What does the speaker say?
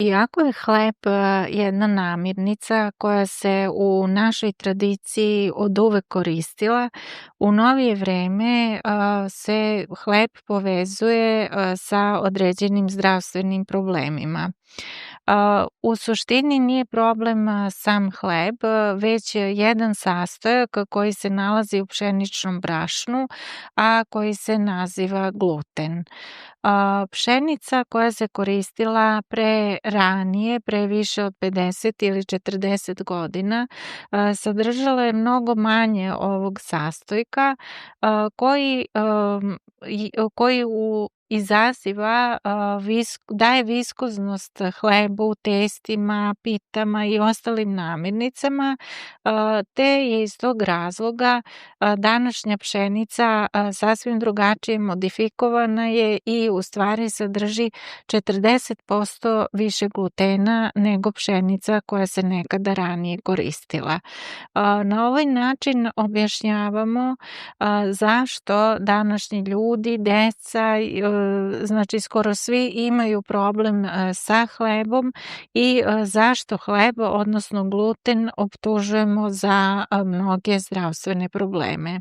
Iako je hleb jedna namirnica koja se u našoj tradiciji oduvek koristila, u novije vreme se hleb povezuje sa određenim zdravstvenim problemima. U suštini nije problem sam hleb, već jedan sastojak koji se nalazi u pšeničnom brašnu, a koji se naziva gluten. Pšenica koja se koristila ranije, pre više od 50 ili 40 godina, sadržala je mnogo manje ovog sastojka, koji, izaziva, daje viskoznost hlebu, testima, pitama i ostalim namirnicama, te je iz tog razloga današnja pšenica sasvim drugačije modifikovana je i u stvari sadrži 40% više glutena nego pšenica koja se nekada ranije koristila. Na ovaj način objašnjavamo zašto današnji ljudi, deca, znači skoro svi imaju problem sa hlebom i zašto hleb, odnosno gluten optužujemo za mnoge zdravstvene probleme.